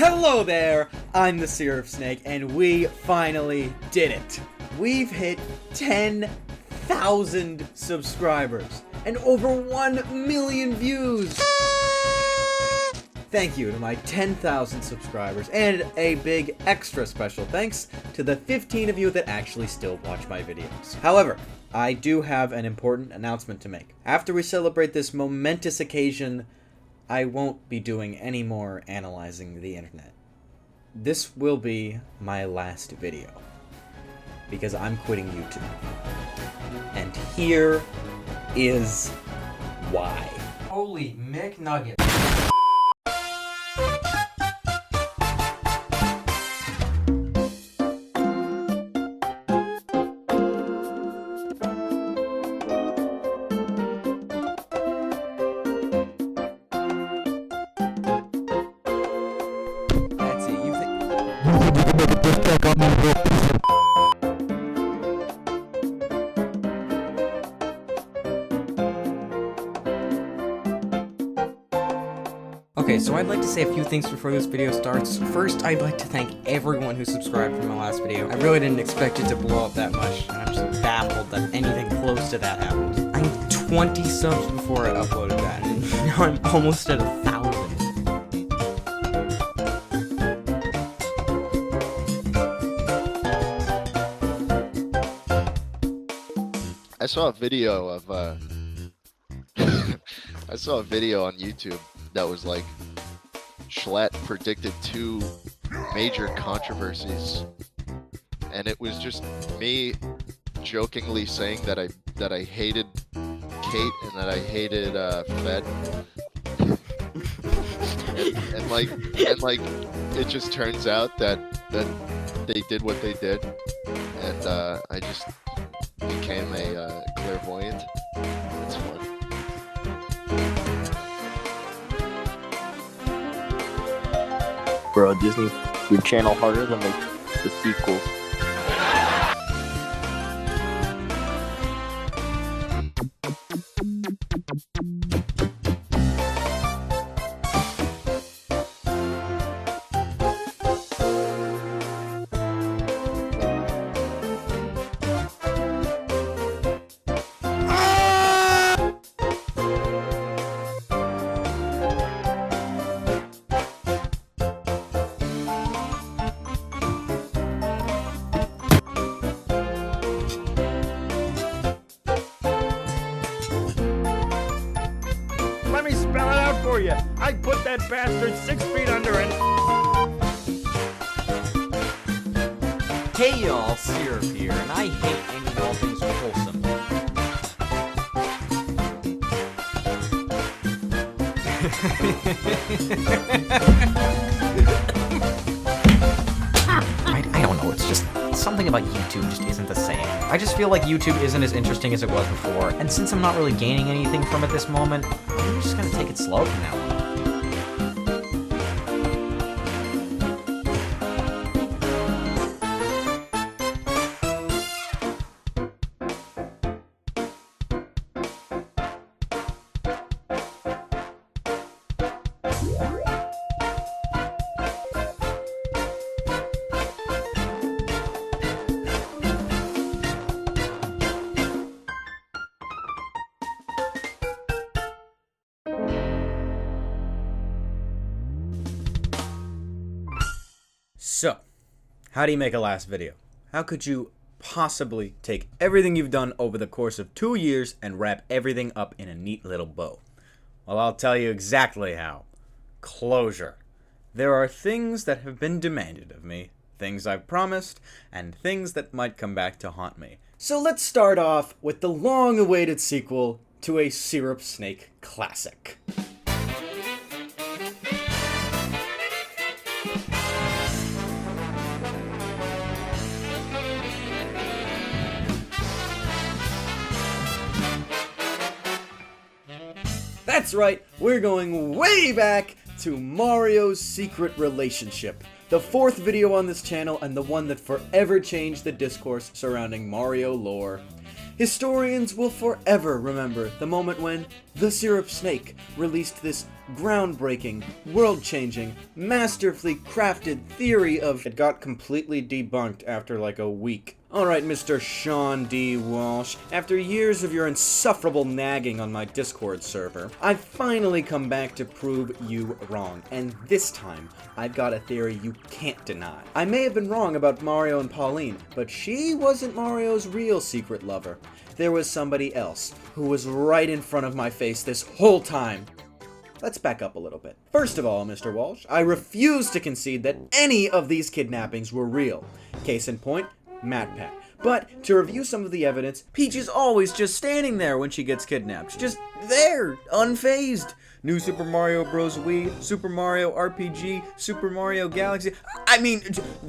Hello there, I'm the Syrup Snake, and we finally did it. We've hit 10,000 subscribers and over 1 million views. Thank you to my 10,000 subscribers, and a big extra special thanks to the 15 of you that actually still watch my videos. However, I do have an important announcement to make. After we celebrate this momentous occasion, I won't be doing any more analyzing the internet. This will be my last video, because I'm quitting YouTube. And here is why. Holy McNugget. Okay, so I'd like to say a few things before this video starts. First, I'd like to thank everyone who subscribed from my last video. I really didn't expect it to blow up that much, and I'm just baffled that anything close to that happened. I had 20 subs before I uploaded that, and now I'm almost at 1,000. I saw a video of I saw a video on YouTube that was like Schlatt predicted 2 major controversies, and it was just me jokingly saying that I hated Kate and that I hated Fed. and like it just turns out that they did what they did, and I just became a clairvoyant. It's fun. Bro, Disney, your channel harder than the sequels. Let me spell it out for you. I put that bastard 6 feet under and... Hey y'all, Syrup here, and I hate any all things wholesome. I don't know, it's just something about YouTube just isn't the same. I just feel like YouTube isn't as interesting as it was before, and since I'm not really gaining anything from it this moment, I'm just gonna take it slow from now on. So, how do you make a last video? How could you possibly take everything you've done over the course of 2 years and wrap everything up in a neat little bow? Well, I'll tell you exactly how. Closure. There are things that have been demanded of me, things I've promised, and things that might come back to haunt me. So let's start off with the long-awaited sequel to a Syrup Snake classic. That's right, we're going way back to Mario's Secret Relationship, the 4th video on this channel and the one that forever changed the discourse surrounding Mario lore. Historians will forever remember the moment when the Syrup Snake released this groundbreaking, world-changing, masterfully crafted theory of... It got completely debunked after like a week. Alright, Mr. Sean D. Walsh, after years of your insufferable nagging on my Discord server, I've finally come back to prove you wrong, and this time, I've got a theory you can't deny. I may have been wrong about Mario and Pauline, but she wasn't Mario's real secret lover. There was somebody else, who was right in front of my face this whole time. Let's back up a little bit. First of all, Mr. Walsh, I refuse to concede that any of these kidnappings were real. Case in point, MatPat. But, to review some of the evidence, Peach is always just standing there when she gets kidnapped. Just there, unfazed. New Super Mario Bros. Wii, Super Mario RPG, Super Mario Galaxy. I mean,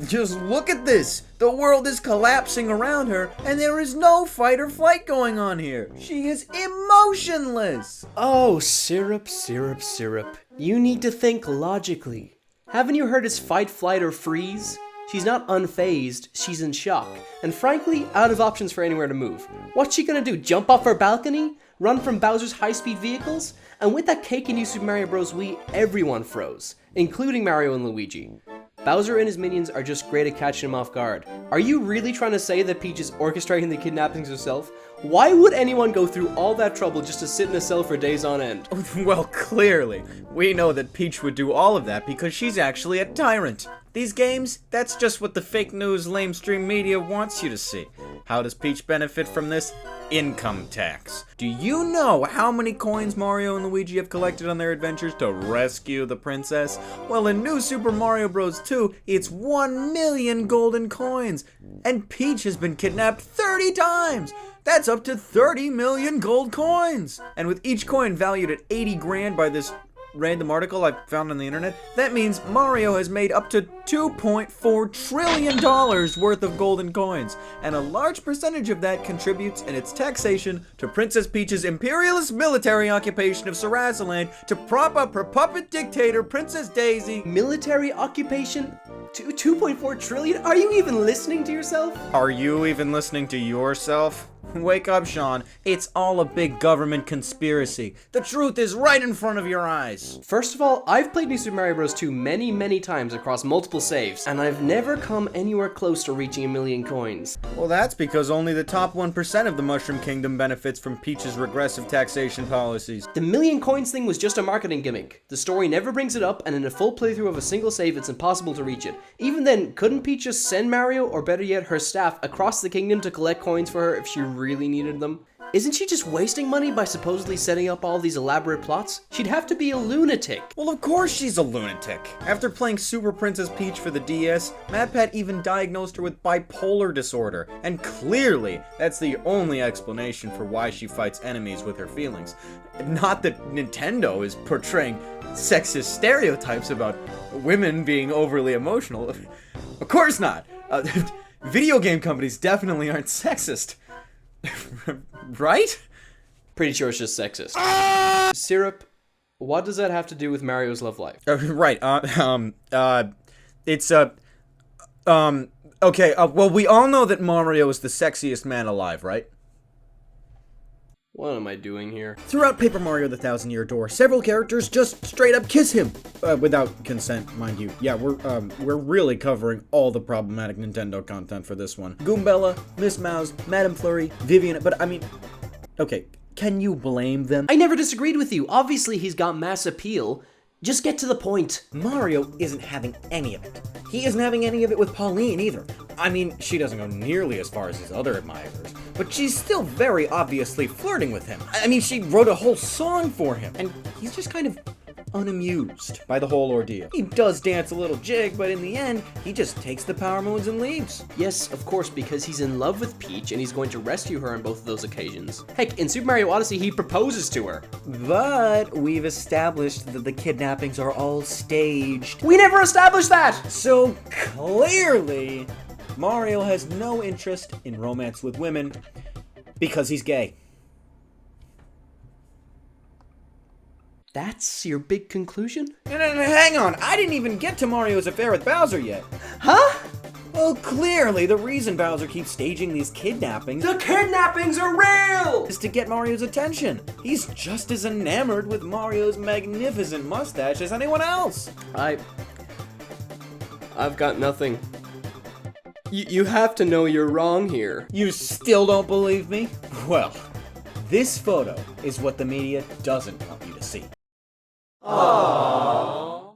just look at this. The world is collapsing around her, and there is no fight or flight going on here. She is emotionless. Oh, Syrup, Syrup, Syrup. You need to think logically. Haven't you heard his fight, flight, or freeze? She's not unfazed, she's in shock, and frankly, out of options for anywhere to move. What's she gonna do, jump off her balcony? Run from Bowser's high-speed vehicles? And with that cake in New Super Mario Bros. Wii, everyone froze, including Mario and Luigi. Bowser and his minions are just great at catching him off guard. Are you really trying to say that Peach is orchestrating the kidnappings herself? Why would anyone go through all that trouble just to sit in a cell for days on end? Well, clearly, we know that Peach would do all of that because she's actually a tyrant. These games, that's just what the fake news lamestream media wants you to see. How does Peach benefit from this? Income tax. Do you know how many coins Mario and Luigi have collected on their adventures to rescue the princess? Well, in New Super Mario Bros. 2, it's 1 million golden coins. And Peach has been kidnapped 30 times! That's up to 30 million gold coins! And with each coin valued at 80 grand by this random article I found on the internet, that means Mario has made up to $2.4 trillion worth of golden coins, and a large percentage of that contributes in its taxation to Princess Peach's imperialist military occupation of Sarasaland to prop up her puppet dictator, Princess Daisy. Military occupation? 2.4 trillion? Are you even listening to yourself? Are you even listening to yourself? Wake up, Sean. It's all a big government conspiracy. The truth is right in front of your eyes. First of all, I've played New Super Mario Bros. 2 many, many times across multiple saves, and I've never come anywhere close to reaching 1 million coins. Well, that's because only the top 1% of the Mushroom Kingdom benefits from Peach's regressive taxation policies. The 1 million coins thing was just a marketing gimmick. The story never brings it up, and in a full playthrough of a single save, it's impossible to reach it. Even then, couldn't Peach just send Mario, or better yet, her staff, across the kingdom to collect coins for her if she really needed them? Isn't she just wasting money by supposedly setting up all these elaborate plots? She'd have to be a lunatic. Well, of course she's a lunatic. After playing Super Princess Peach for the DS, MatPat even diagnosed her with bipolar disorder. And clearly, that's the only explanation for why she fights enemies with her feelings. Not that Nintendo is portraying sexist stereotypes about women being overly emotional. Of course not. Video game companies definitely aren't sexist. Right? Pretty sure it's just sexist. Syrup, what does that have to do with Mario's love life? Right, okay, well, we all know that Mario is the sexiest man alive, right? What am I doing here? Throughout Paper Mario The Thousand Year Door, several characters just straight up kiss him. Without consent, mind you. Yeah, we're really covering all the problematic Nintendo content for this one. Goombella, Miss Mouse, Madame Flurry, Vivian, but I mean, okay, can you blame them? I never disagreed with you. Obviously, he's got mass appeal. Just get to the point. Mario isn't having any of it. He isn't having any of it with Pauline either. I mean, she doesn't go nearly as far as his other admirers, but she's still very obviously flirting with him. I mean, she wrote a whole song for him, and he's just kind of unamused by the whole ordeal. He does dance a little jig, but in the end, he just takes the power moons and leaves. Yes, of course, because he's in love with Peach and he's going to rescue her on both of those occasions. Heck, in Super Mario Odyssey, he proposes to her. But we've established that the kidnappings are all staged. We never established that! So clearly, Mario has no interest in romance with women because he's gay. That's your big conclusion? No, hang on. I didn't even get to Mario's affair with Bowser yet. Huh? Well, clearly the reason Bowser keeps staging these kidnappings The kidnappings are real! is to get Mario's attention. He's just as enamored with Mario's magnificent mustache as anyone else. I've got nothing. You have to know you're wrong here. You still don't believe me? Well, this photo is what the media doesn't want you to see. Well,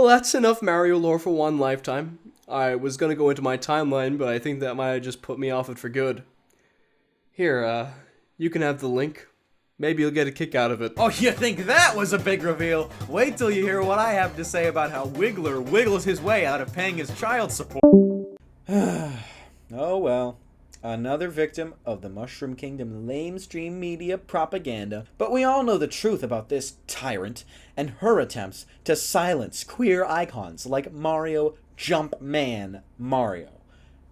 that's enough Mario lore for one lifetime. I was gonna go into my timeline, but I think that might have just put me off it for good. Here, you can have the link. Maybe you'll get a kick out of it. Oh, you think that was a big reveal? Wait till you hear what I have to say about how Wiggler wiggles his way out of paying his child support. Oh well. Another victim of the Mushroom Kingdom lamestream media propaganda. But we all know the truth about this tyrant and her attempts to silence queer icons like Mario Jumpman Mario.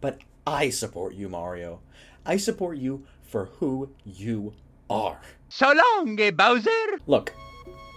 But I support you, Mario. I support you for who you are. So long, Bowser! Look,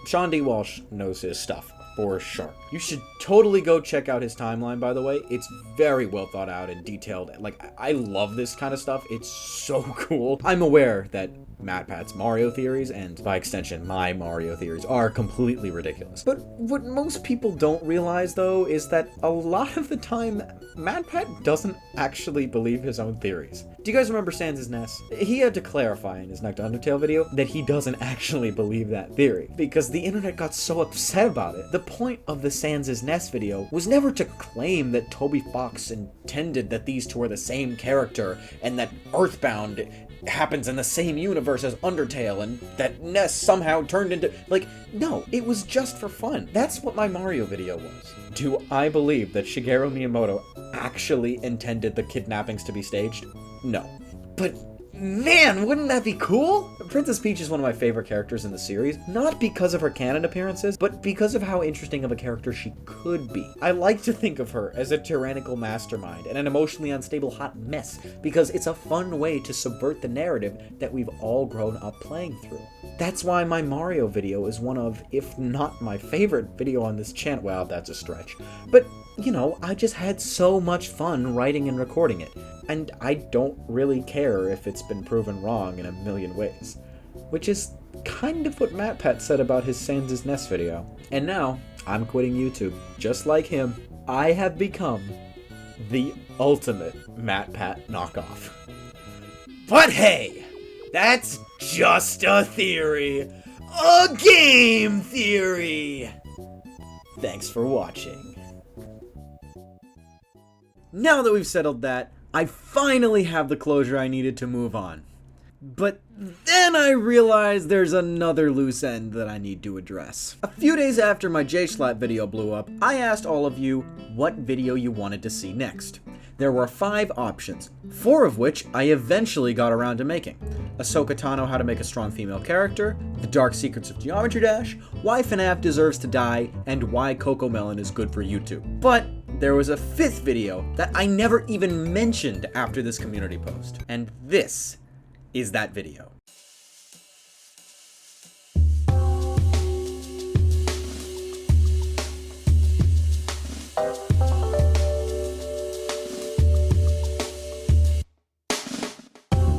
Sean D. Walsh knows his stuff, for sure. You should totally go check out his timeline, by the way. It's very well thought out and detailed. Like, I love this kind of stuff. It's so cool. I'm aware that MatPat's Mario theories, and by extension, my Mario theories, are completely ridiculous. But what most people don't realize, though, is that a lot of the time, MatPat doesn't actually believe his own theories. Do you guys remember Sans' Nest? He had to clarify in his Neck to Undertale video that he doesn't actually believe that theory, because the internet got so upset about it. The point of the Sans' Nest video was never to claim that Toby Fox intended that these two are the same character, and that Earthbound happens in the same universe as Undertale, and that Ness somehow turned into... Like, no, it was just for fun. That's what my Mario video was. Do I believe that Shigeru Miyamoto actually intended the kidnappings to be staged? No. But man, wouldn't that be cool? Princess Peach is one of my favorite characters in the series, not because of her canon appearances, but because of how interesting of a character she could be. I like to think of her as a tyrannical mastermind and an emotionally unstable hot mess, because it's a fun way to subvert the narrative that we've all grown up playing through. That's why my Mario video is one of, if not my favorite video on this channel. Well, that's a stretch. But, you know, I just had so much fun writing and recording it. And I don't really care if it's been proven wrong in a million ways. Which is kind of what MatPat said about his Sans' Nest video. And now, I'm quitting YouTube. Just like him, I have become the ultimate MatPat knockoff. But hey, that's just a theory. A game theory! Thanks for watching. Now that we've settled that, I finally have the closure I needed to move on. But then I realized there's another loose end that I need to address. A few days after my J-Slap video blew up, I asked all of you what video you wanted to see next. There were 5 options, 4 of which I eventually got around to making. Ahsoka Tano How to Make a Strong Female Character, The Dark Secrets of Geometry Dash, Why FNAF Deserves to Die, and Why Cocomelon is Good for YouTube. But there was a 5th video that I never even mentioned after this community post, and this is that video.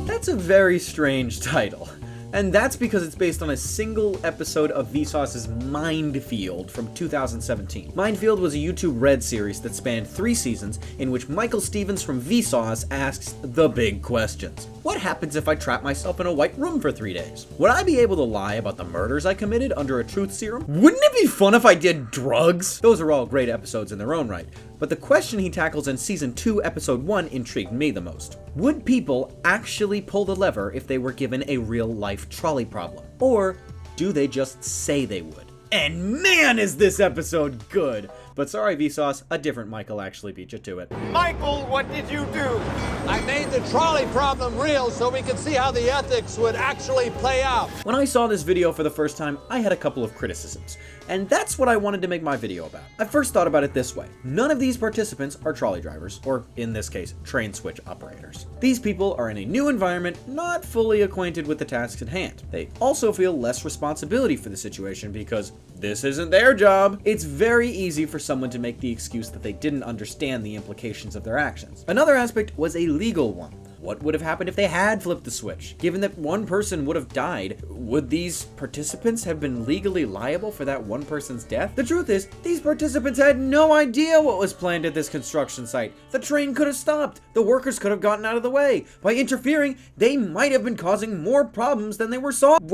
That's a very strange title. And that's because it's based on a single episode of Vsauce's Mindfield from 2017. Mindfield was a YouTube Red series that spanned 3 seasons in which Michael Stevens from Vsauce asks the big questions. What happens if I trap myself in a white room for 3 days? Would I be able to lie about the murders I committed under a truth serum? Wouldn't it be fun if I did drugs? Those are all great episodes in their own right, but the question he tackles in Season 2, Episode 1 intrigued me the most. Would people actually pull the lever if they were given a real-life trolley problem? Or do they just say they would? And man, is this episode good! But sorry, Vsauce, a different Michael actually beat you to it. Michael, what did you do? I made the trolley problem real so we could see how the ethics would actually play out. When I saw this video for the first time, I had a couple of criticisms, and that's what I wanted to make my video about. I first thought about it this way. None of these participants are trolley drivers, or in this case, train switch operators. These people are in a new environment, not fully acquainted with the tasks at hand. They also feel less responsibility for the situation because this isn't their job. It's very easy for someone to make the excuse that they didn't understand the implications of their actions. Another aspect was a legal one. What would have happened if they had flipped the switch? Given that one person would have died, would these participants have been legally liable for that one person's death? The truth is, these participants had no idea what was planned at this construction site. The train could have stopped. The workers could have gotten out of the way. By interfering, they might have been causing more problems than they were solving.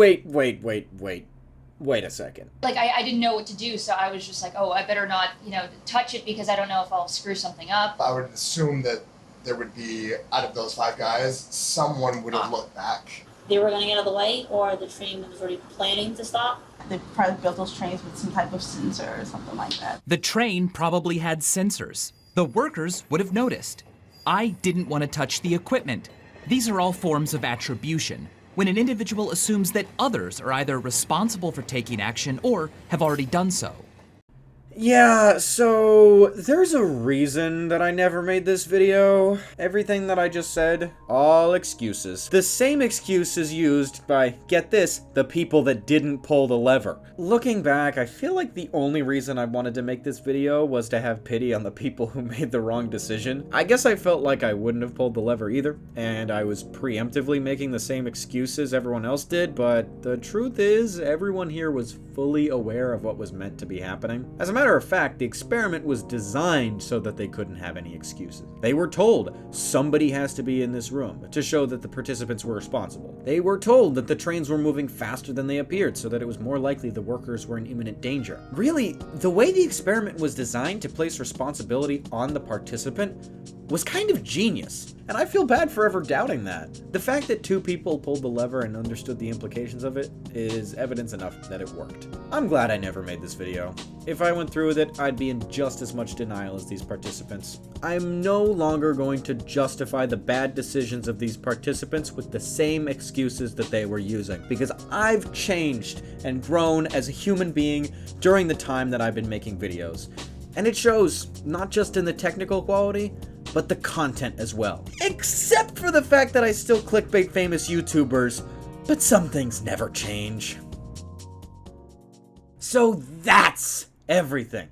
Wait a second. Like, I didn't know what to do, so I was just like, oh, I better not, touch it because I don't know if I'll screw something up. I would assume that there would be, out of those 5 guys, someone would have looked back. They were going to get out of the way, or the train was already planning to stop. They probably built those trains with some type of sensor or something like that. The train probably had sensors. The workers would have noticed. I didn't want to touch the equipment. These are all forms of attribution, when an individual assumes that others are either responsible for taking action or have already done so. Yeah, so there's a reason that I never made this video. Everything that I just said, all excuses. The same excuses used by, get this, the people that didn't pull the lever. Looking back, I feel like the only reason I wanted to make this video was to have pity on the people who made the wrong decision. I guess I felt like I wouldn't have pulled the lever either, and I was preemptively making the same excuses everyone else did, but the truth is, everyone here was fully aware of what was meant to be happening. As a matter of fact, the experiment was designed so that they couldn't have any excuses. They were told somebody has to be in this room to show that the participants were responsible. They were told that the trains were moving faster than they appeared so that it was more likely the workers were in imminent danger. Really, the way the experiment was designed to place responsibility on the participant was kind of genius, and I feel bad for ever doubting that. The fact that 2 people pulled the lever and understood the implications of it is evidence enough that it worked. I'm glad I never made this video. If I went through with it, I'd be in just as much denial as these participants. I'm no longer going to justify the bad decisions of these participants with the same excuses that they were using, because I've changed and grown as a human being during the time that I've been making videos. And it shows, not just in the technical quality, but the content as well. Except for the fact that I still clickbait famous YouTubers, but some things never change. So that's everything.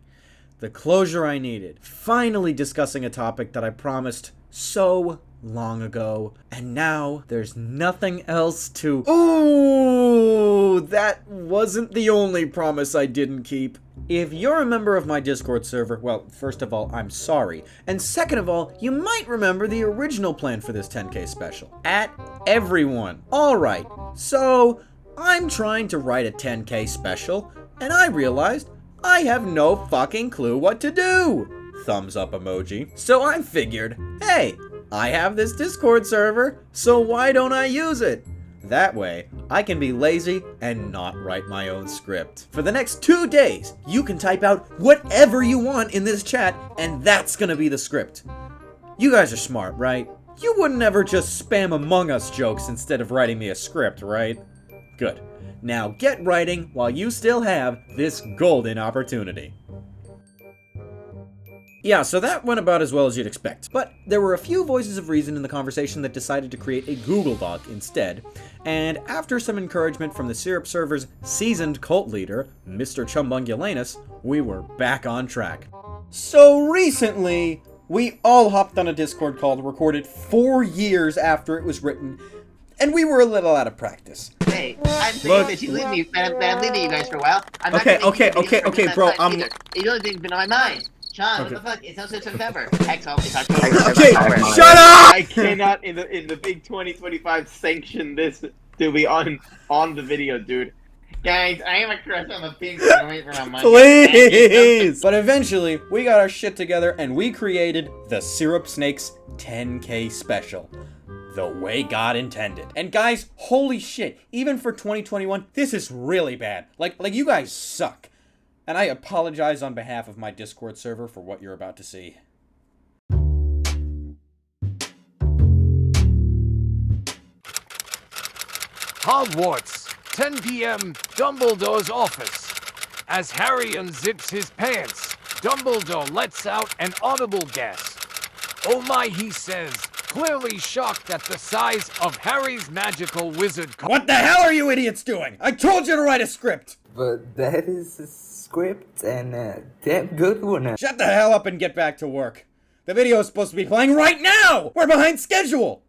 The closure I needed. Finally discussing a topic that I promised so long ago, and now there's nothing else to... Ooh, that wasn't the only promise I didn't keep. If you're a member of my Discord server, well, first of all, I'm sorry. And second of all, you might remember the original plan for this 10K special. At everyone. Alright, so I'm trying to write a 10K special, and I realized I have no fucking clue what to do. Thumbs up emoji. So I figured, hey, I have this Discord server, so why don't I use it? That way, I can be lazy and not write my own script. For the next 2 days, you can type out whatever you want in this chat, and that's gonna be the script. You guys are smart, right? You wouldn't ever just spam Among Us jokes instead of writing me a script, right? Good. Now get writing while you still have this golden opportunity. Yeah, so that went about as well as you'd expect. But there were a few voices of reason in the conversation that decided to create a Google Doc instead, and after some encouragement from the Syrup server's seasoned cult leader, Mr. Chumbungulanus, we were back on track. So recently, we all hopped on a Discord call to record it 4 years after it was written, and we were a little out of practice. Hey, I'm saying that you leave me, but I'm leaving you guys for a while. I'm not okay, bro, You only thing's been on my mind. John, what the fuck? It's also September. It's October. Okay, shut up! I cannot in the big 2025 sanction this to be on the video, dude. Guys, I have a crush on the pink one. Wait for my money. Please! But eventually, we got our shit together and we created the Syrup Snakes 10K special. The way God intended. And guys, holy shit, even for 2021, this is really bad. Like you guys suck. And I apologize on behalf of my Discord server for what you're about to see. Hogwarts, 10 p.m., Dumbledore's office. As Harry unzips his pants, Dumbledore lets out an audible gasp. Oh my, he says, clearly shocked at the size of Harry's magical wizard. What the hell are you idiots doing? I told you to write a script! but that is a script and a damn good one. Shut the hell up and get back to work. The video is supposed to be playing right now! We're behind schedule!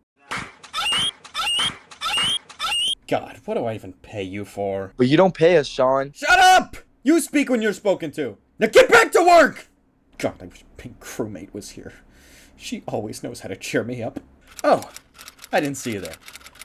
God, what do I even pay you for? But you don't pay us, Sean. Shut up! You speak when you're spoken to. Now get back to work! God, I wish Pink Crewmate was here. She always knows how to cheer me up. Oh, I didn't see you there.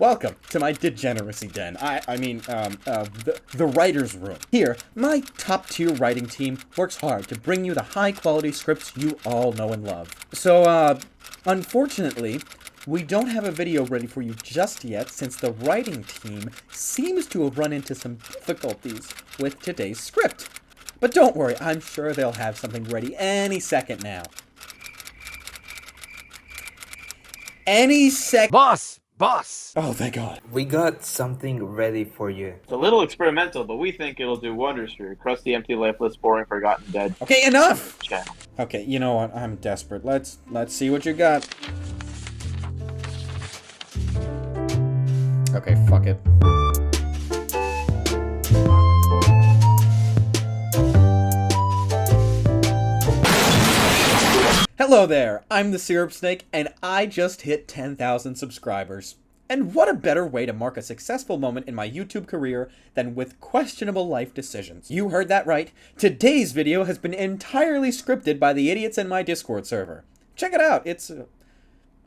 Welcome to my degeneracy den. The writer's room. Here, my top-tier writing team works hard to bring you the high-quality scripts you all know and love. So, unfortunately, we don't have a video ready for you just yet since the writing team seems to have run into some difficulties with today's script. But don't worry, I'm sure they'll have something ready any second now. Any second. Boss! Oh, thank God. We got something ready for you. It's a little experimental, but we think it'll do wonders for your crusty, empty, lifeless, boring, forgotten, dead. Okay, enough! Channel. Okay, you know what? I'm desperate. Let's see what you got. Okay, fuck it. Hello there, I'm the Syrup Snake, and I just hit 10,000 subscribers. And what a better way to mark a successful moment in my YouTube career than with questionable life decisions. You heard that right. Today's video has been entirely scripted by the idiots in my Discord server. Check it out, it's an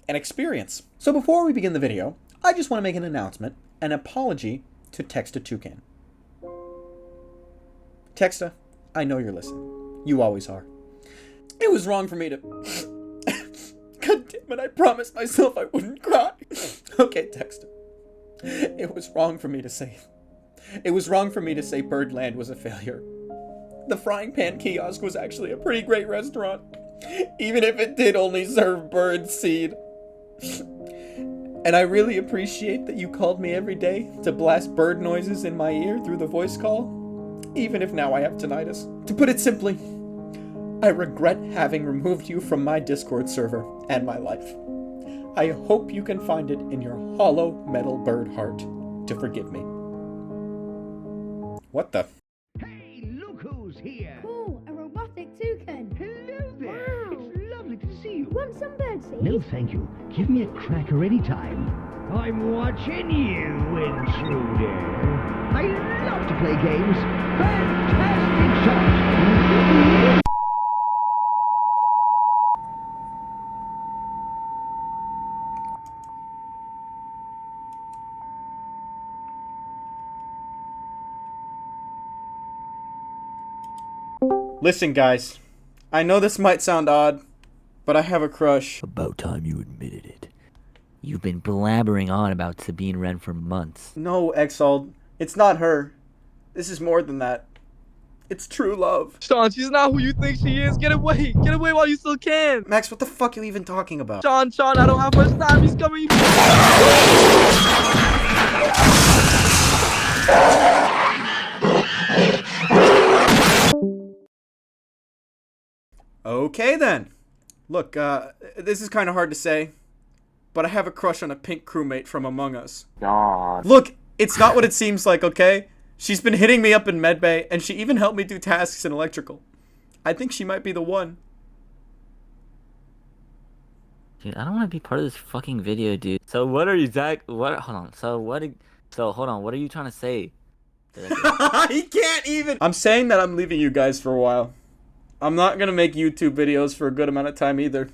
experience. So before we begin the video, I just want to make an announcement, an apology to Texta Toucan. Texta, I know you're listening. You always are. It was wrong for me to... God damn it, I promised myself I wouldn't cry. Okay, Texta. It was wrong for me to say Birdland was a failure. The Frying Pan Kiosk was actually a pretty great restaurant, even if it did only serve bird seed. And I really appreciate that you called me every day to blast bird noises in my ear through the voice call, even if now I have tinnitus. To put it simply, I regret having removed you from my Discord server and my life. I hope you can find it in your hollow metal bird heart to forgive me. What the? Hey, look who's here! Cool, a robotic toucan. Hello there! Wow. It's lovely to see you. Want some birdseed? No, thank you. Give me a cracker anytime. I'm watching you, intruder. I love to play games. Fantastic shot! Listen, guys. I know this might sound odd, but I have a crush. About time you admitted it. You've been blabbering on about Sabine Wren for months. No, Exald. It's not her. This is more than that. It's true love. Sean, she's not who you think she is. Get away. Get away while you still can. Max, what the fuck are you even talking about? Sean, I don't have much time. He's coming. Okay then. Look, this is kind of hard to say, but I have a crush on a pink crewmate from Among Us. God. Look, it's not what it seems like, okay? She's been hitting me up in medbay, and she even helped me do tasks in electrical. I think she might be the one. Dude, I don't want to be part of this fucking video, dude. So what are you, Zach? What? Hold on. Hold on. What are you trying to say? He can't even. I'm saying that I'm leaving you guys for a while. I'm not gonna make YouTube videos for a good amount of time either.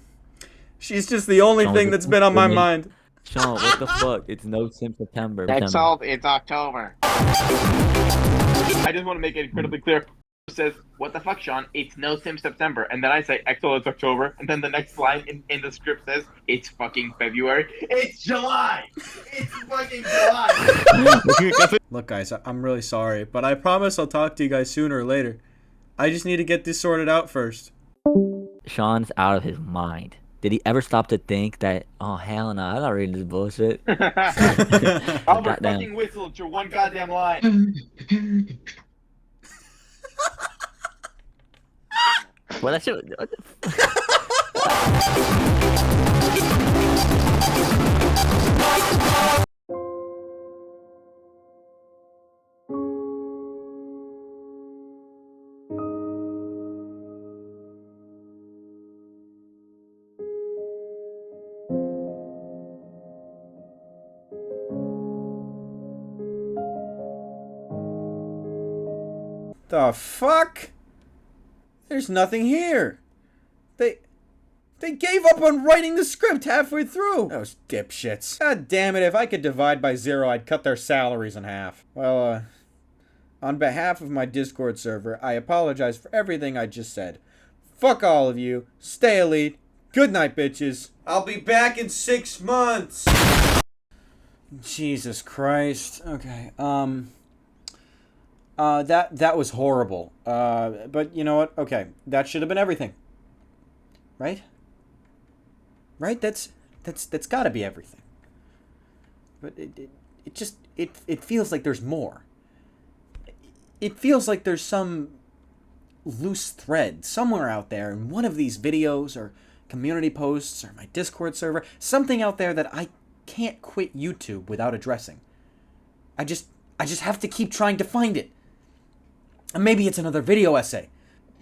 She's just the only thing that's been on my mind. Sean, what the fuck? It's no Sim September. Exalt, it's October. I just want to make it incredibly clear. It says, what the fuck, Sean? It's no Sim September. And then I say, Exalt, it's October. And then the next line in the script says, it's fucking February. It's July! It's fucking July! Look, guys, I'm really sorry, but I promise I'll talk to you guys sooner or later. I just need to get this sorted out first. Sean's out of his mind. Did he ever stop to think that, oh, hell no, I'm not reading this bullshit? Albert fucking Weasel, it's your one goddamn line. Well, that shit... What the The fuck? There's nothing here. They gave up on writing the script halfway through. Those dipshits. God damn it, if I could divide by 0, I'd cut their salaries in half. Well, on behalf of my Discord server, I apologize for everything I just said. Fuck all of you. Stay elite. Good night, bitches. I'll be back in 6 months. Jesus Christ. Okay, that was horrible. But you know what? Okay, that should have been everything. Right? Right? That's gotta be everything. But it feels like there's more. It feels like there's some loose thread somewhere out there in one of these videos or community posts or my Discord server, something out there that I can't quit YouTube without addressing. I just have to keep trying to find it. And maybe it's another video essay.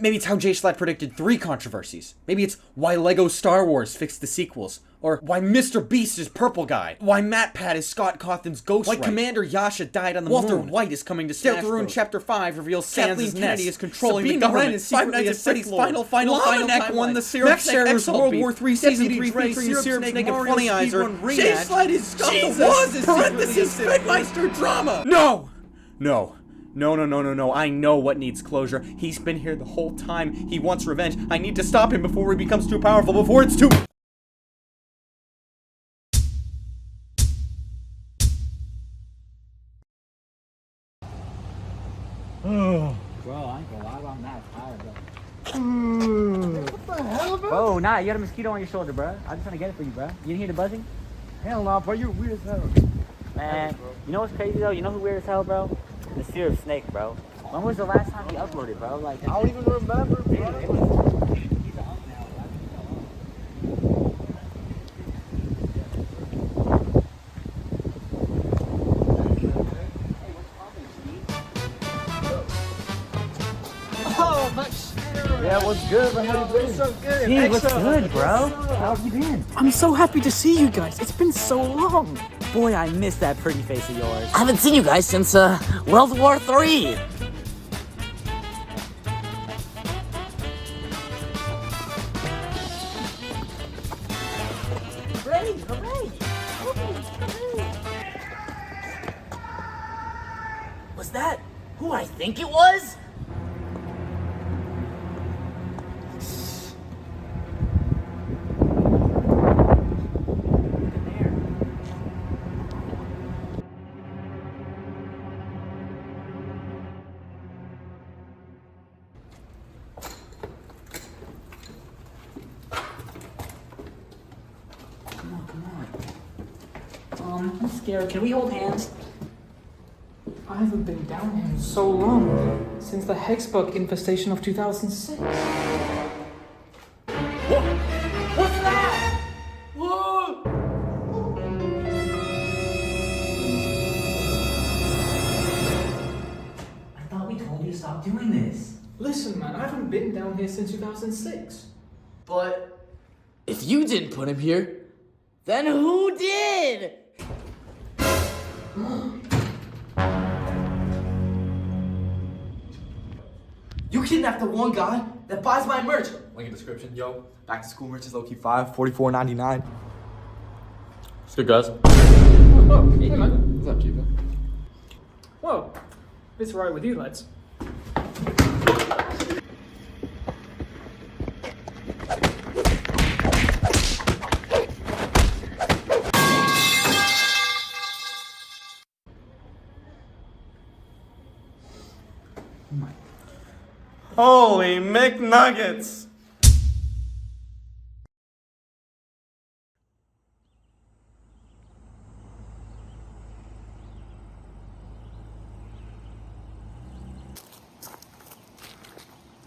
Maybe it's how Jay Schlatt predicted 3 controversies. Maybe it's why Lego Star Wars fixed the sequels. Or why Mr. Beast is Purple Guy. Why MatPat is Scott Cawthon's Ghost Why Commander Yasha died on the moon. Walter White is coming to Smash Bros. Chapter 5 reveals Kathleen Kennedy is controlling the government. Is Five Nights at Freddy's final Neck won the Syrup Max Sharer's World War III Season 3 featuring Syrup Snake and Funnyizer. Jay Schlatt is Scott the Woz parentheses Fedmeister drama. No! No, I know what needs closure. He's been here the whole time. He wants revenge. I need to stop him before he becomes too powerful, before it's too... Oh. Bro, I ain't gonna lie, I'm not tired, bro. What the hell, bro? Bro, nah, you got a mosquito on your shoulder, bro. I'm just trying to get it for you, bro. You didn't hear the buzzing? Hell no, bro, you're weird as hell. Man, you know what's crazy, though? You know who weird as hell, bro? The Syrup Snake, bro. When was the last time he uploaded, bro? Like, I don't even remember, bro. It was... Yeah, what's good, man? What's so good? Hey, what's good, bro? How have you been? I'm so happy to see you guys. It's been so long. Boy, I miss that pretty face of yours. I haven't seen you guys since World War III. Hooray! Hooray! Was that who I think it was? I'm scared. Can we hold hands? I haven't been down here in so long. Since the Hexbug infestation of 2006. What's that? Whoa! I thought we told you to stop doing this. Listen, man, I haven't been down here since 2006. But if you didn't put him here, then who did? You kidnapped the one guy that buys my merch. Link in description, yo. Back to school merch is low-key $44.99. It's good, guys. Oh, hey, man. What's up, Chief? Whoa, it's right with you, lads. Holy McNuggets!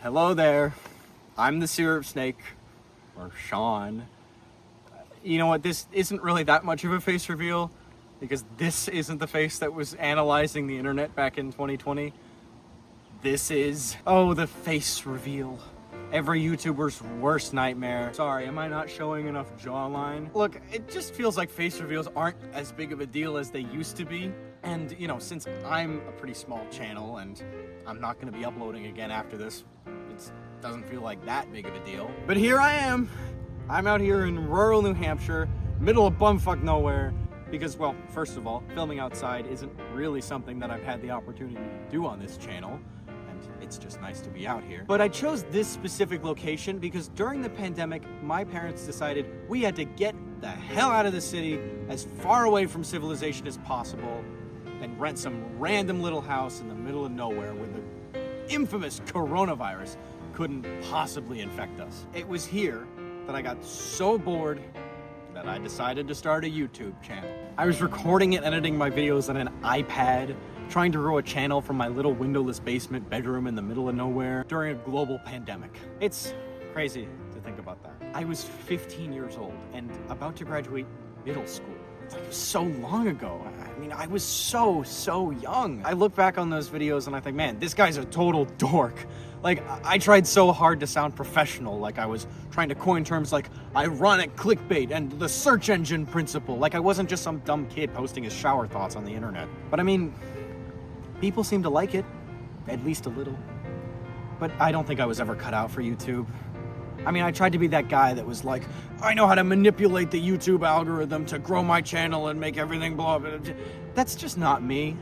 Hello there. I'm the Syrup Snake, or Sean. You know what, this isn't really that much of a face reveal, because this isn't the face that was analyzing the internet back in 2020. This is, the face reveal. Every YouTuber's worst nightmare. Sorry, am I not showing enough jawline? Look, it just feels like face reveals aren't as big of a deal as they used to be. And, you know, since I'm a pretty small channel and I'm not going to be uploading again after this, it doesn't feel like that big of a deal. But here I am. I'm out here in rural New Hampshire, middle of bumfuck nowhere, because, well, first of all, filming outside isn't really something that I've had the opportunity to do on this channel, and it's just nice to be out here. But I chose this specific location because during the pandemic, my parents decided we had to get the hell out of the city, as far away from civilization as possible, and rent some random little house in the middle of nowhere where the infamous coronavirus couldn't possibly infect us. It was here that I got so bored that I decided to start a YouTube channel. I was recording and editing my videos on an iPad, trying to grow a channel from my little windowless basement bedroom in the middle of nowhere during a global pandemic. It's crazy to think about that. I was 15 years old and about to graduate middle school. It's like it was so long ago. I mean, I was so young. I look back on those videos and I think, man, this guy's a total dork. Like, I tried so hard to sound professional, like I was trying to coin terms like ironic clickbait and the search engine principle, like I wasn't just some dumb kid posting his shower thoughts on the internet. But I mean, people seem to like it, at least a little. But I don't think I was ever cut out for YouTube. I mean, I tried to be that guy that was like, I know how to manipulate the YouTube algorithm to grow my channel and make everything blow up. That's just not me.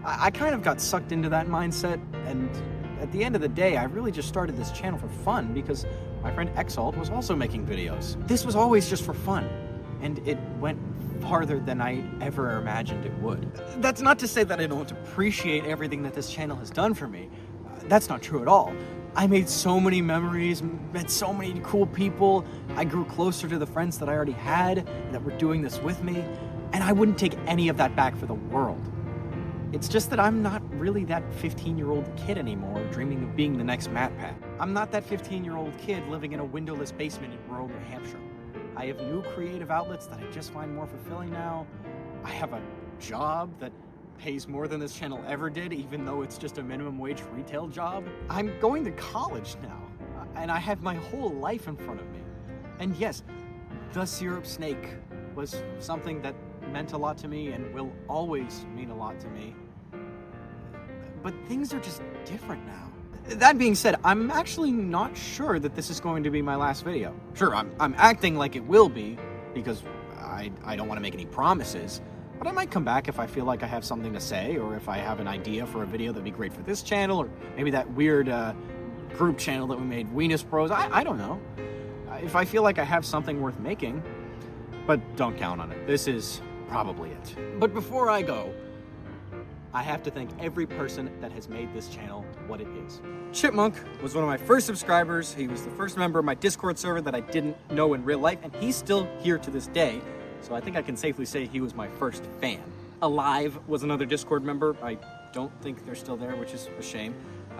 I kind of got sucked into that mindset, and at the end of the day, I really just started this channel for fun because my friend Exalt was also making videos. This was always just for fun, and it went farther than I ever imagined it would. That's not to say that I don't appreciate everything that this channel has done for me. That's not true at all. I made so many memories, met so many cool people. I grew closer to the friends that I already had that were doing this with me, and I wouldn't take any of that back for the world. It's just that I'm not really that 15-year-old kid anymore dreaming of being the next MatPat. I'm not that 15-year-old kid living in a windowless basement in rural New Hampshire. I have new creative outlets that I just find more fulfilling now. I have a job that pays more than this channel ever did, even though it's just a minimum wage retail job. I'm going to college now, and I have my whole life in front of me. And yes, the Syrup Snake was something that meant a lot to me and will always mean a lot to me. But things are just different now. That being said, I'm actually not sure that this is going to be my last video. Sure, I'm acting like it will be, because I don't want to make any promises, but I might come back if I feel like I have something to say, or if I have an idea for a video that'd be great for this channel, or maybe that weird group channel that we made, Weenus Bros. I don't know. If I feel like I have something worth making, but don't count on it. This is probably it. But before I go, I have to thank every person that has made this channel what it is. Chipmunk was one of my first subscribers. He was the first member of my Discord server that I didn't know in real life, and he's still here to this day. So I think I can safely say he was my first fan. Alive was another Discord member. I don't think they're still there, which is a shame.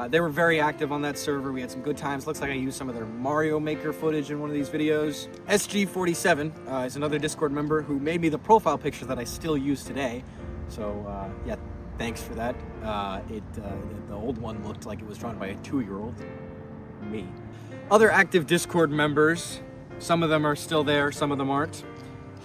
They were very active on that server. We had some good times. Looks like I used some of their Mario Maker footage in one of these videos. SG47 is another Discord member who made me the profile picture that I still use today. So yeah, thanks for that. The old one looked like it was drawn by a 2-year-old. Me. Other active Discord members, some of them are still there, some of them aren't.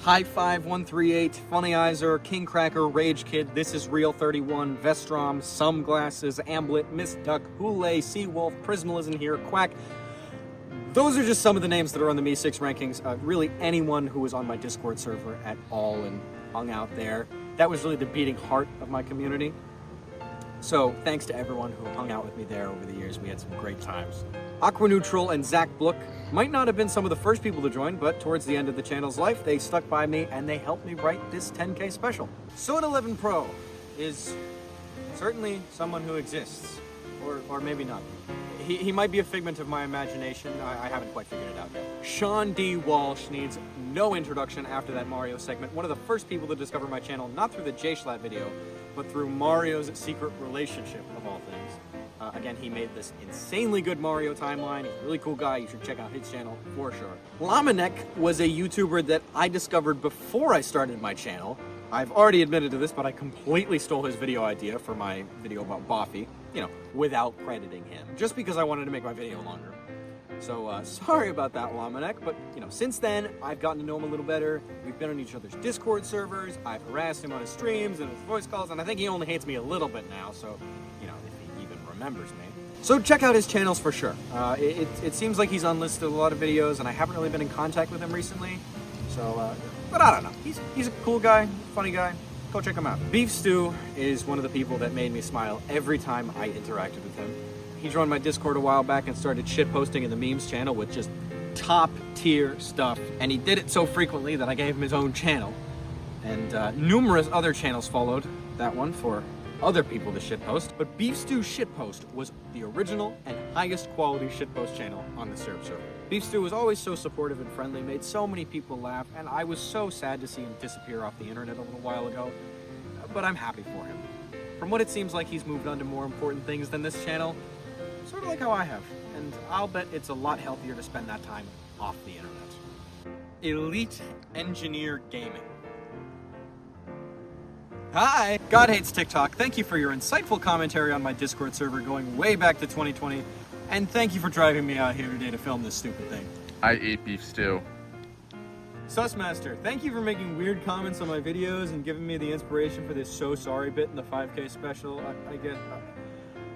High Five 138, Funny Eyes,er, King Cracker, Rage Kid, This Is Real 31, Vestrom, Some Glasses, Amblet, Miss Duck, Hule, Seawolf, Prismal Isn't Here, Quack. Those are just some of the names that are on the Me6 rankings. Really anyone who was on my Discord server at all and hung out there. That was really the beating heart of my community. So thanks to everyone who hung out with me there over the years. We had some great times. Aqua Neutral and Zach Blook might not have been some of the first people to join, but towards the end of the channel's life, they stuck by me and they helped me write this 10K special. Soda 11 Pro is certainly someone who exists, or maybe not. He might be a figment of my imagination. I haven't quite figured it out yet. Sean D. Walsh needs no introduction after that Mario segment. One of the first people to discover my channel, not through the J-Schlatt video, but through Mario's secret relationship, of all things. Again, he made this insanely good Mario timeline. He's a really cool guy. You should check out his channel for sure. Lamanek was a YouTuber that I discovered before I started my channel. I've already admitted to this, but I completely stole his video idea for my video about Boffy, you know, without crediting him, just because I wanted to make my video longer. So, sorry about that, Lamanek, but, you know, since then, I've gotten to know him a little better. We've been on each other's Discord servers, I've harassed him on his streams and his voice calls, and I think he only hates me a little bit now, so, you know, if he even remembers me. So check out his channels for sure. It seems like he's unlisted a lot of videos, and I haven't really been in contact with him recently, so, but I don't know. He's a cool guy, funny guy. Go check him out. Beef Stew is one of the people that made me smile every time I interacted with him. He joined my Discord a while back and started shitposting in the memes channel with just top tier stuff. And he did it so frequently that I gave him his own channel. And numerous other channels followed that one for other people to shitpost. But Beef Stew Shitpost was the original and highest quality shitpost channel on the Syrup server. Beef Stew was always so supportive and friendly, made so many people laugh, and I was so sad to see him disappear off the internet a little while ago. But I'm happy for him. From what it seems like, he's moved on to more important things than this channel. Sort of like how I have, and I'll bet it's a lot healthier to spend that time off the internet. Elite Engineer Gaming. Hi! God Hates TikTok, thank you for your insightful commentary on my Discord server going way back to 2020, and thank you for driving me out here today to film this stupid thing. I ate beef stew. Sussmaster, thank you for making weird comments on my videos and giving me the inspiration for this So Sorry bit in the 5K special.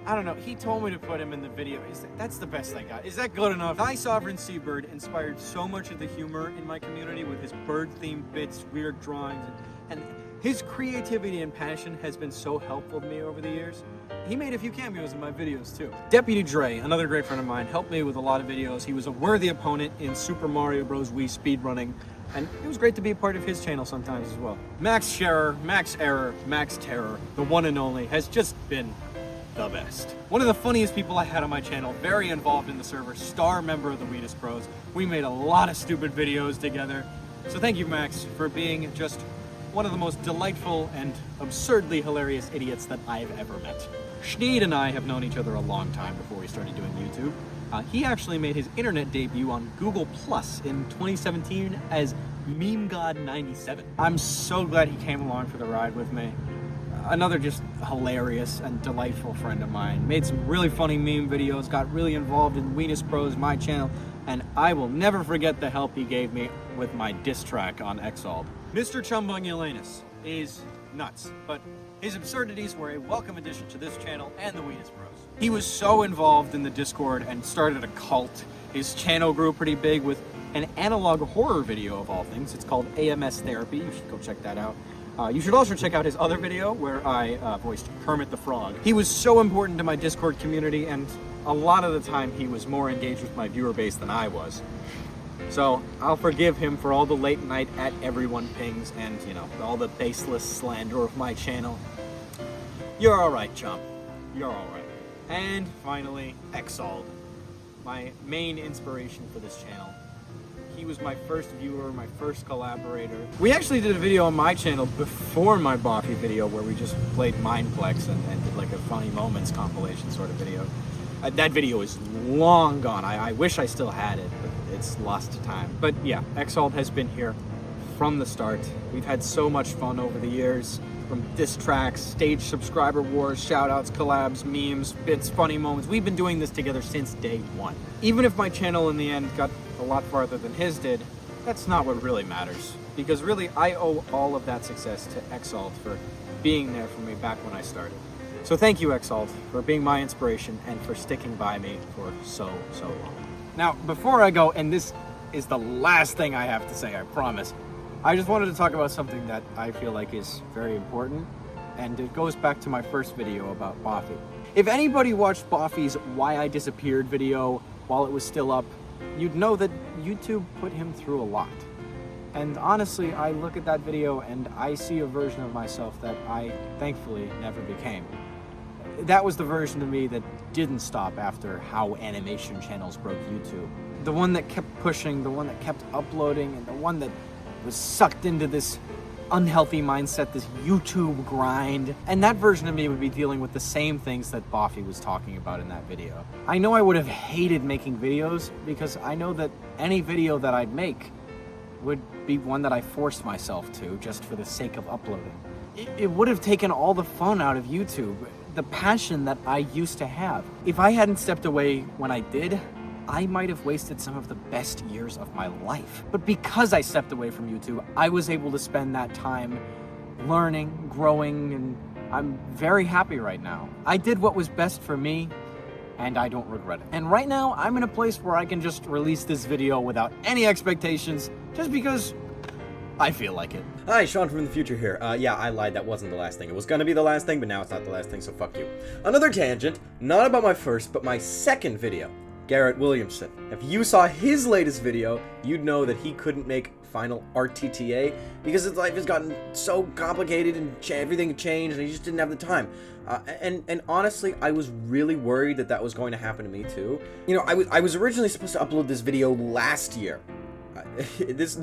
I don't know, he told me to put him in the video. That's the best I got. Is that good enough? Thy Sovereign Seabird inspired so much of the humor in my community with his bird-themed bits, weird drawings, and his creativity and passion has been so helpful to me over the years. He made a few cameos in my videos too. Deputy Dre, another great friend of mine, helped me with a lot of videos. He was a worthy opponent in Super Mario Bros. Wii speedrunning, and it was great to be a part of his channel sometimes as well. Max Scherer, Max Error, Max Terror, the one and only, has just been the best. One of the funniest people I had on my channel, very involved in the server, star member of the Weedus Bros. We made a lot of stupid videos together. So thank you, Max, for being just one of the most delightful and absurdly hilarious idiots that I've ever met. Schneed and I have known each other a long time before we started doing YouTube. He actually made his internet debut on Google Plus in 2017 as MemeGod97. I'm so glad he came along for the ride with me. Another just hilarious and delightful friend of mine. Made some really funny meme videos, got really involved in Weedus Bros, my channel, and I will never forget the help he gave me with my diss track on Exalt. Mr. Chumbungulanus is nuts, but his absurdities were a welcome addition to this channel and the Weedus Bros. He was so involved in the Discord and started a cult. His channel grew pretty big with an analog horror video of all things. It's called AMS Therapy. You should go check that out. You should also check out his other video where I voiced Kermit the Frog. He was so important to my Discord community, and a lot of the time he was more engaged with my viewer base than I was. So I'll forgive him for all the late night at everyone pings and, you know, all the baseless slander of my channel. You're alright, chump. You're alright. And finally, Exalt, my main inspiration for this channel. He was my first viewer, my first collaborator. We actually did a video on my channel before my Boffy video where we just played Mindplex and did like a funny moments compilation sort of video. That video is long gone. I wish I still had it, but it's lost to time. But yeah, Exalt has been here from the start. We've had so much fun over the years. From diss tracks, stage subscriber wars, shoutouts, collabs, memes, bits, funny moments. We've been doing this together since day one. Even if my channel in the end got a lot farther than his did, that's not what really matters. Because really, I owe all of that success to Exalt for being there for me back when I started. So thank you, Exalt, for being my inspiration and for sticking by me for so long. Now, before I go, and this is the last thing I have to say, I promise, I just wanted to talk about something that I feel like is very important, and it goes back to my first video about Boffy. If anybody watched Boffy's Why I Disappeared video while it was still up, you'd know that YouTube put him through a lot. And honestly, I look at that video and I see a version of myself that I thankfully never became. That was the version of me that didn't stop after how animation channels broke YouTube. The one that kept pushing, the one that kept uploading, and the one that was sucked into this unhealthy mindset, this YouTube grind. And that version of me would be dealing with the same things that Boffy was talking about in that video. I know I would have hated making videos because I know that any video that I'd make would be one that I forced myself to just for the sake of uploading. It would have taken all the fun out of YouTube, the passion that I used to have. If I hadn't stepped away when I did, I might have wasted some of the best years of my life. But because I stepped away from YouTube, I was able to spend that time learning, growing, and I'm very happy right now. I did what was best for me, and I don't regret it. And right now, I'm in a place where I can just release this video without any expectations, just because I feel like it. Hi, Sean from the future here. Yeah, I lied, that wasn't the last thing. It was gonna be the last thing, but now it's not the last thing, so fuck you. Another tangent, not about my first, but my second video. Garrett Williamson. If you saw his latest video, you'd know that he couldn't make final RTTA because his life has gotten so complicated and everything changed and he just didn't have the time. And honestly, I was really worried that that was going to happen to me too. You know, I was originally supposed to upload this video last year. This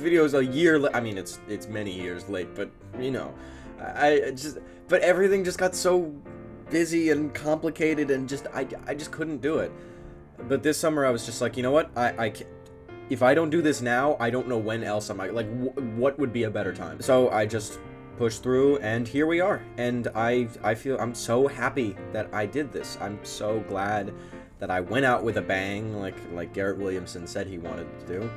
video is a year. I mean, it's many years late, but you know, but everything just got so busy and complicated, and I just couldn't do it. But this summer, I was just like, you know what, if I don't do this now, I don't know when else I might. Like, what would be a better time? So I just pushed through, and here we are. And I feel I'm so happy that I did this. I'm so glad that I went out with a bang, like Garrett Williamson said he wanted to do.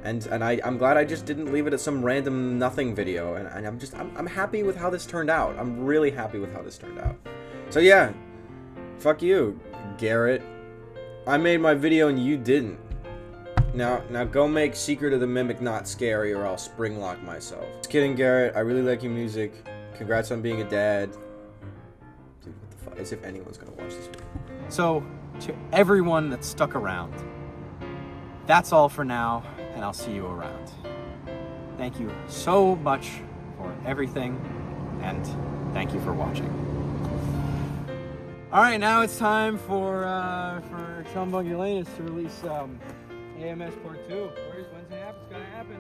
And I'm glad I just didn't leave it at some random nothing video. And I'm happy with how this turned out. I'm really happy with how this turned out. So yeah, fuck you, Garrett. I made my video and you didn't. Now go make Secret of the Mimic not scary, or I'll spring lock myself. Just kidding, Garrett. I really like your music. Congrats on being a dad. Dude, what the fuck? As if anyone's gonna watch this video. So, to everyone that stuck around, that's all for now, and I'll see you around. Thank you so much for everything, and thank you for watching. All right, now it's time for Sean Bungulanus to release AMS Part 2. Where's Wednesday happens? It's gonna happen.